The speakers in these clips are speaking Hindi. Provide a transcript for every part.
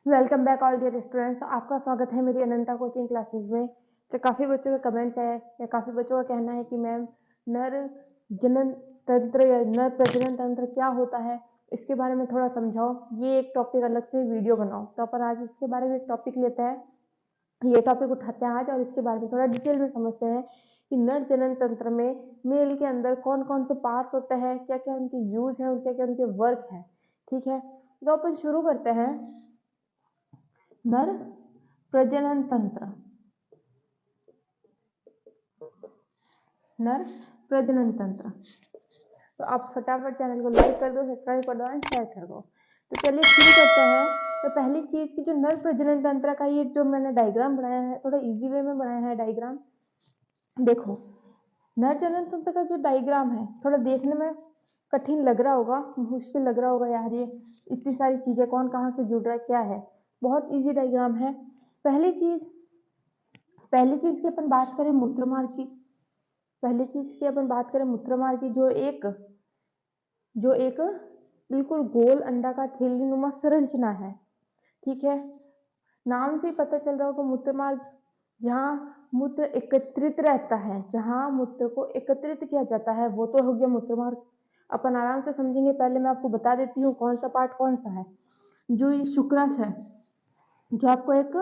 Welcome back all dear students. आपका स्वागत है मेरी अनंता कोचिंग क्लासेस में। तो काफ़ी बच्चों के कमेंट्स है या काफ़ी बच्चों का कहना है कि मैम नर जनन तंत्र या नर प्रजनन तंत्र क्या होता है, इसके बारे में थोड़ा समझाओ। ये एक टॉपिक अलग से वीडियो बनाओ। तो अपन आज इसके बारे में एक टॉपिक लेते हैं, ये टॉपिक उठाते हैं आज और इसके बारे में थोड़ा डिटेल में समझते हैं कि नर जनन तंत्र में मेल के अंदर कौन कौन से पार्ट्स होते हैं, क्या क्या उनके यूज है, क्या क्या उनके वर्क है। ठीक है, तो अपन शुरू करते हैं। नर प्रजनन तंत्र, नर प्रजनन तंत्र। तो आप फटाफट चैनल को लाइक कर दो, सब्सक्राइब कर दो एंड शेयर कर दो। तो चलिए शुरू करते हैं। तो पहली चीज की जो नर प्रजनन तंत्र का ये जो मैंने डायग्राम बनाया है, थोड़ा इजी वे में बनाया है डायग्राम। देखो, नर जनन तंत्र का जो डायग्राम है थोड़ा देखने में कठिन लग रहा होगा, मुश्किल लग रहा होगा, यार ये इतनी सारी चीजें कौन कहाँ से जुड़ रहा है, क्या है। बहुत इजी डायग्राम है। पहली चीज की अपन बात करें मूत्रमार्ग की। पहली चीज की अपन बात करें मूत्रमार्ग की, जो एक बिल्कुल गोल अंडाकार थैलीनुमा संरचना है। ठीक है, नाम से ही पता चल रहा होगा मूत्रमार्ग, जहाँ मूत्र एकत्रित रहता है, जहाँ मूत्र को एकत्रित किया जाता है, वो तो हो गया मूत्रमार्ग। अपन आराम से समझेंगे। पहले मैं आपको बता देती हूँ कौन सा पार्ट कौन सा है। जो ये शुक्राशय, जो आपको एक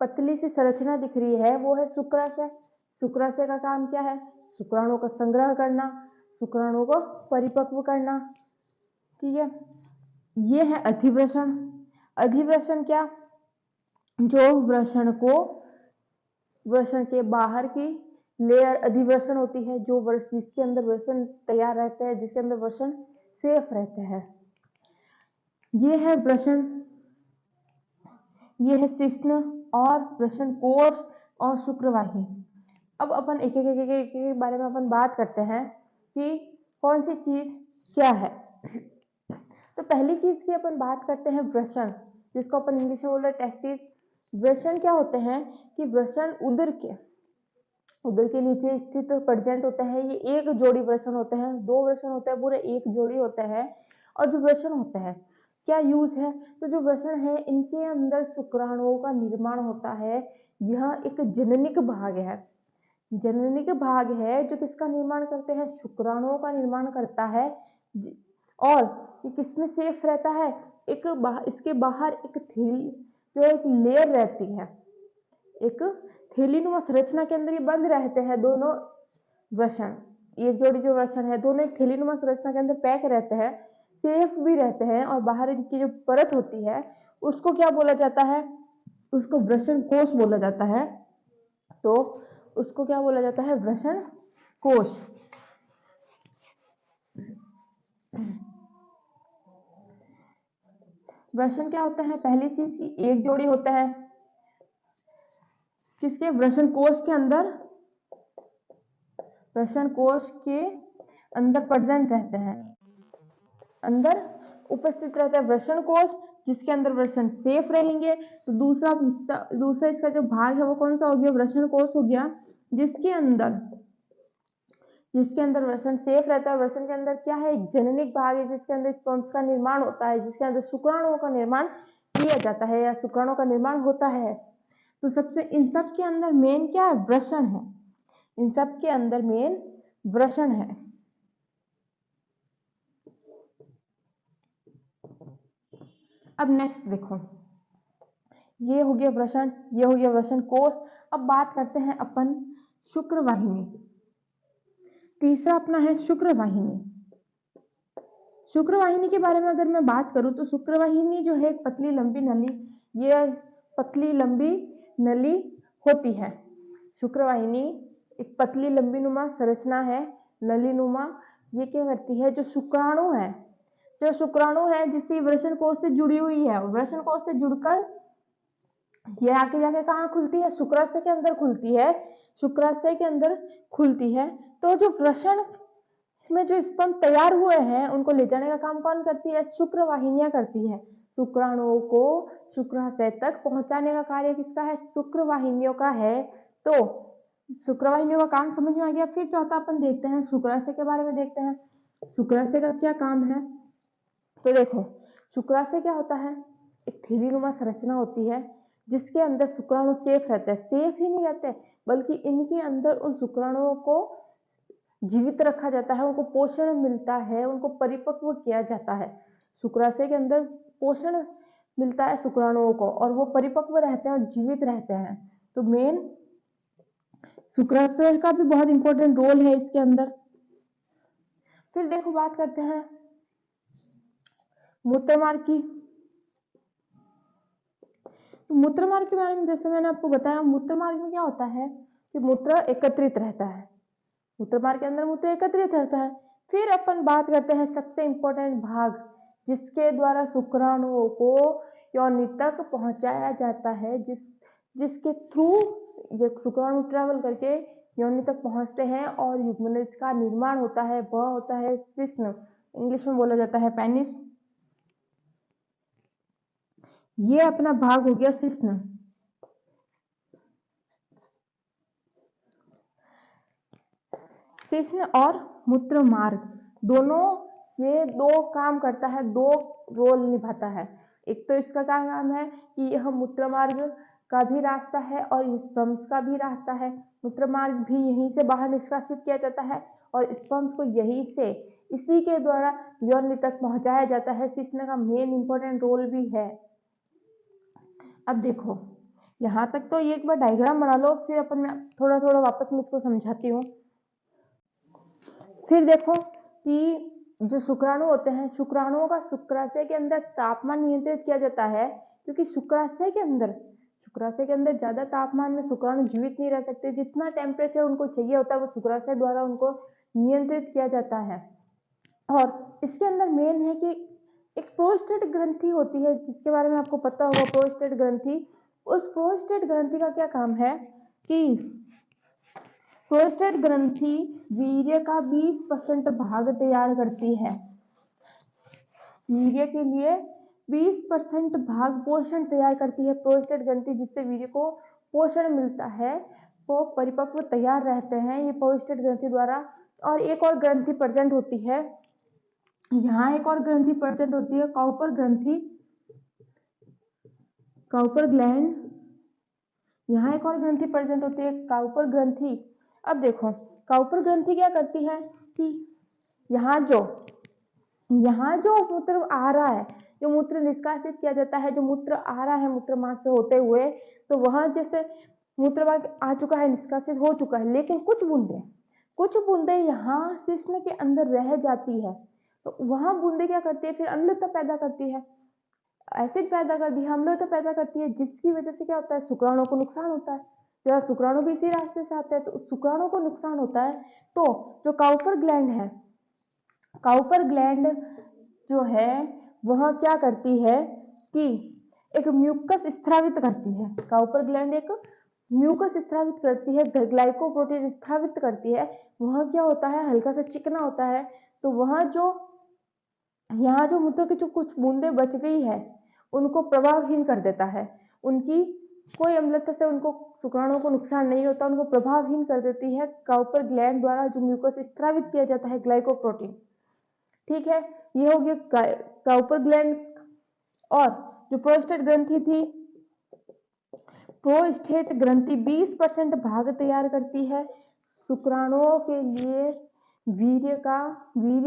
पतली सी संरचना दिख रही है, वो है शुक्राशय। शुक्राशय का काम क्या है? शुक्राणुओं का संग्रह करना, शुक्राणुओं को परिपक्व करना। ठीक है, ये है अधिवृषण। अधिवृषण क्या? जो वृषण के बाहर की लेयर अधिवृषण होती है, जो जिसके अंदर वृषण तैयार रहते हैं, जिसके अंदर वृषण सेफ रहते हैं। ये है वृषण, ये है शिश्न और वृषण कोश और शुक्रवाही। अब अपन एक बारे में अपन बात करते हैं कि कौन सी चीज क्या है। तो पहली चीज की अपन बात करते हैं वृषण, जिसको अपन इंग्लिश में बोलते हैं टेस्टिस। वृषण क्या होते हैं कि वृषण उदर के नीचे स्थित प्रेजेंट होते हैं। ये एक जोड़ी वृषण होते हैं, दो वृषण होते हैं, पूरे एक जोड़ी होते हैं। और जो वृषण होते हैं क्या यूज है? तो जो वृषण है इनके अंदर शुक्राणुओं का निर्माण होता है। यह एक जननिक भाग है, जननिक भाग है जो किसका निर्माण करते हैं? शुक्राणुओं का निर्माण करता है। और ये किसमें सेफ रहता है? इसके बाहर एक थैली, जो एक लेयर रहती है, एक थैलीनुमा संरचना के अंदर ये बंद रहते हैं दोनों वृषण। ये जोड़ी जो वृषण है दोनों एक थैलीनुमा संरचना के अंदर पैक रहते हैं, सेफ भी रहते हैं। और बाहर इनकी जो परत होती है उसको क्या बोला जाता है? उसको वृषण कोश बोला जाता है। तो उसको क्या बोला जाता है? वृषण कोश। वृषण क्या होता है? पहली चीज की एक जोड़ी होता है किसके? वृषण कोश के अंदर, वृषण कोश के अंदर प्रेजेंट रहते हैं, अंदर उपस्थित रहता है वृषण कोश, जिसके अंदर वृषण सेफ रहेंगे। तो दूसरा इसका जो भाग है वो कौन सा हो गया? वृषण कोश हो गया, जिसके अंदर वृषण सेफ रहता है। वृषण के अंदर क्या है? एक जननिक भाग है, जिसके अंदर स्पर्म्स का निर्माण होता है, जिसके अंदर शुक्राणुओं का निर्माण किया जाता है या शुक्राणुओं का निर्माण होता है। तो सबसे इन सब के अंदर मेन क्या है? वृषण है। इन सब के अंदर मेन वृषण है। अब नेक्स्ट देखो, ये हो गया वृषण, ये हो गया वृषण कोश। अब बात करते हैं अपन शुक्रवाहिनी। तीसरा अपना है शुक्रवाहिनी। शुक्रवाहिनी के बारे में अगर मैं बात करूं तो शुक्रवाहिनी जो है एक पतली लंबी नली, ये पतली लंबी नली होती है। शुक्रवाहिनी एक पतली लंबी नुमा संरचना है, नली नुमा। ये क्या करती है? जो शुक्राणु है जिससे वृषण कोश से जुड़ी हुई है, वृषण कोश से जुड़कर ये आके जाके कहाँ खुलती है? शुक्राशय के अंदर खुलती है, शुक्राशय के अंदर खुलती है। तो जो वृषण में जो स्पर्म तैयार हुए हैं उनको ले जाने का काम कौन करती है? शुक्रवाहिनियां करती है। शुक्राणुओं को शुक्राशय तक पहुंचाने का कार्य किसका है? शुक्रवाहिनियों का है। तो शुक्रवाहिनियों का काम समझ में आ गया। फिर चौथा अपन देखते हैं शुक्राशय के बारे में, देखते हैं शुक्राशय का क्या काम है। तो देखो, शुक्राशय क्या होता है? एक थैलीनुमा संरचना होती है जिसके अंदर शुक्राणु सेफ रहते हैं। सेफ ही नहीं रहते बल्कि इनके अंदर उन शुक्राणुओं को जीवित रखा जाता है, उनको पोषण मिलता है, उनको परिपक्व किया जाता है। शुक्राशय के अंदर पोषण मिलता है शुक्राणुओं को और वो परिपक्व रहते हैं और जीवित रहते हैं। तो मेन शुक्राशय का भी बहुत इंपॉर्टेंट रोल है इसके अंदर। फिर देखो बात करते हैं मूत्रमार्ग की। मूत्रमार्ग के बारे में जैसे मैंने आपको बताया, मूत्रमार्ग में क्या होता है कि मूत्र एकत्रित रहता है। मूत्रमार्ग के अंदर मूत्र एकत्रित रहता है। फिर अपन बात करते हैं सबसे इंपॉर्टेंट भाग जिसके द्वारा शुक्राणुओं को योनि तक पहुंचाया जाता है, जिसके थ्रू ये शुक्राणु ट्रेवल करके योनि तक पहुंचते हैं और युग्मनज का निर्माण होता है। वह होता है शिश्न, इंग्लिश में बोला जाता है पेनिस। ये अपना भाग हो गया शिश्न। शिश्न और मूत्र मार्ग दोनों, ये दो काम करता है, दो रोल निभाता है। एक तो इसका क्या काम है कि यह मूत्र मार्ग का भी रास्ता है और स्पर्म्स का भी रास्ता है। मूत्र मार्ग भी यहीं से बाहर निष्कासित किया जाता है और स्पर्म्स को यहीं से, इसी के द्वारा योनि तक पहुंचाया जाता है। शिश्न का मेन इंपॉर्टेंट रोल भी है। अब देखो यहाँ तक तो ये एक बार डायग्राम बना लो, फिर अपन मैं थोड़ा थोड़ा वापस मैं इसको समझाती हूँ। फिर देखो कि जो शुक्राणु होते हैं, शुक्राणुओं का शुक्राशय के अंदर तापमान नियंत्रित किया जाता है, क्योंकि शुक्राशय के अंदर ज्यादा तापमान में शुक्राणु जीवित नहीं रह सकते। जितना टेम्परेचर उनको चाहिए होता है वो शुक्राशय द्वारा उनको नियंत्रित किया जाता है। और इसके अंदर मेन है कि एक प्रोस्टेट ग्रंथि होती है, जिसके बारे में आपको पता होगा, प्रोस्टेट ग्रंथि। उस प्रोस्टेट ग्रंथि का क्या काम है कि प्रोस्टेट ग्रंथि वीर्य का 20% भाग तैयार करती है। वीर्य के लिए 20% भाग पोषण तैयार करती है प्रोस्टेट ग्रंथि, जिससे वीर्य को पोषण मिलता है। वो परिपक्व तैयार रहते हैं ये प्रोस्टेट ग्रंथि द्वारा। और एक और ग्रंथि प्रेजेंट होती है, यहाँ एक और ग्रंथि प्रेजेंट होती है, काउपर ग्रंथि, काउपर ग्लैंड। यहाँ एक और ग्रंथि प्रेजेंट होती है, काउपर ग्रंथि। अब देखो काउपर ग्रंथि क्या करती है कि यहाँ जो मूत्र आ रहा है, जो मूत्र निष्कासित किया जाता है, जो मूत्र आ रहा है मूत्र मार्ग से होते हुए, तो वहां जैसे मूत्र मार्ग आ चुका है, निष्कासित हो चुका है, लेकिन कुछ बूंदे यहाँ शिश्न के अंदर रह जाती है। तो वहां बूंदे क्या करती है, फिर अम्लता पैदा करती है, एसिड पैदा करती है, अम्लता पैदा करती है, जिसकी वजह से क्या होता है, शुक्राणु को नुकसान होता है। तो शुक्राणु भी इसी रास्ते से आते हैं, तो शुक्राणु को नुकसान होता है। तो जो काउपर ग्लैंड है, काउपर ग्लैंड जो है वह क्या करती है कि एक म्यूकस स्रावित करती है। काउपर ग्लैंड एक म्यूकस स्रावित करती है, ग्लाइकोप्रोटीन स्रावित करती है। वह क्या होता है, हल्का सा चिकना होता है। तो वह जो यहाँ जो मूत्र की जो कुछ बूंदे बच गई है उनको प्रभावहीन कर देता है। उनकी कोई अम्लता से उनको शुक्राणुओं को नुकसान नहीं होता, उनको प्रभावहीन कर देती है काउपर ग्लैंड द्वारा जो म्यूकस स्रावित किया जाता है, ग्लाइकोप्रोटीन। ठीक है, ये हो गया काउपर ग्लैंड। और जो प्रोस्टेट ग्रंथि थी, प्रोस्टेट ग्रंथि 20% भाग तैयार करती है शुक्राणुओं के लिए, वीर्य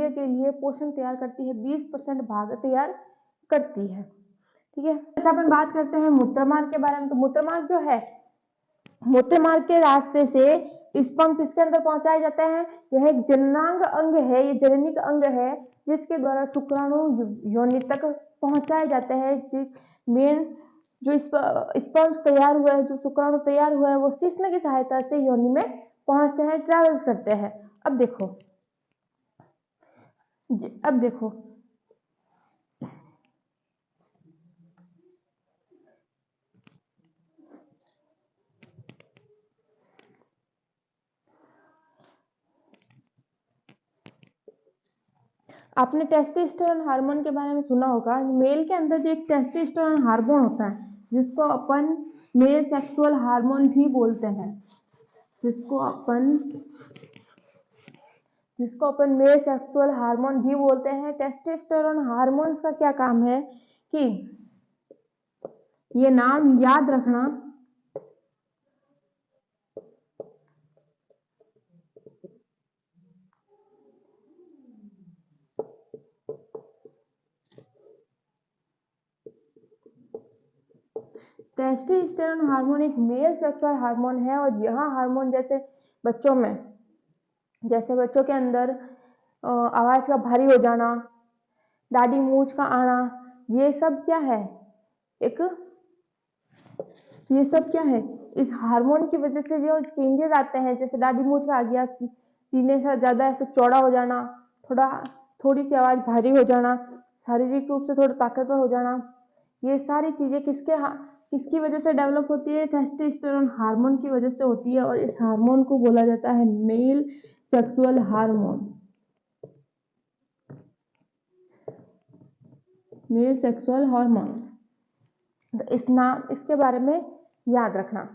के लिए पोषण तैयार करती है, 20% भाग तैयार करती है। ठीक है, जैसे अपन बात करते हैं मूत्रमार्ग के बारे में, तो मूत्रमार्ग जो है, मूत्रमार्ग के रास्ते से स्पर्म किसके अंदर पहुंचाए जाते हैं। यह एक जननांग अंग है, ये जननिक अंग है, जिसके द्वारा शुक्राणु योनि तक पहुंचाए जाते हैं। मेन जो स्पर्म तैयार हुआ है, जो शुक्राणु तैयार हुआ है, वो शिश्न की सहायता से योनि में पहुंचते हैं, ट्रेवल्स करते हैं। अब देखो आपने टेस्टोस्टेरोन हार्मोन के बारे में सुना होगा। मेल के अंदर जो एक टेस्टोस्टेरोन हार्मोन होता है, जिसको अपन मेल सेक्सुअल हार्मोन भी बोलते हैं, जिसको अपन मेल सेक्सुअल हार्मोन भी बोलते हैं। टेस्टोस्टेरोन हार्मोन्स का क्या काम है कि ये नाम याद रखना। टेस्टोस्टेरोन हार्मोन एक मेल सेक्सुअल हार्मोन है और यह हार्मोन जैसे बच्चों के अंदर आवाज का भारी हो जाना, दाढ़ी मूंछ का आना, ये सब क्या है, इस हार्मोन की वजह से जो चेंजेस आते हैं, जैसे दाढ़ी मूंछ का आ गया, सीने से ज्यादा ऐसे चौड़ा हो जाना, थोड़ी सी आवाज भारी हो जाना, शारीरिक रूप से थोड़ा ताकतवर हो जाना, ये सारी चीजें किसकी वजह से डेवलप होती है? टेस्टोस्टेरोन हार्मोन की वजह से होती है और इस हार्मोन को बोला जाता है male sexual hormone. Male sexual hormone, तो इसके बारे में याद रखना।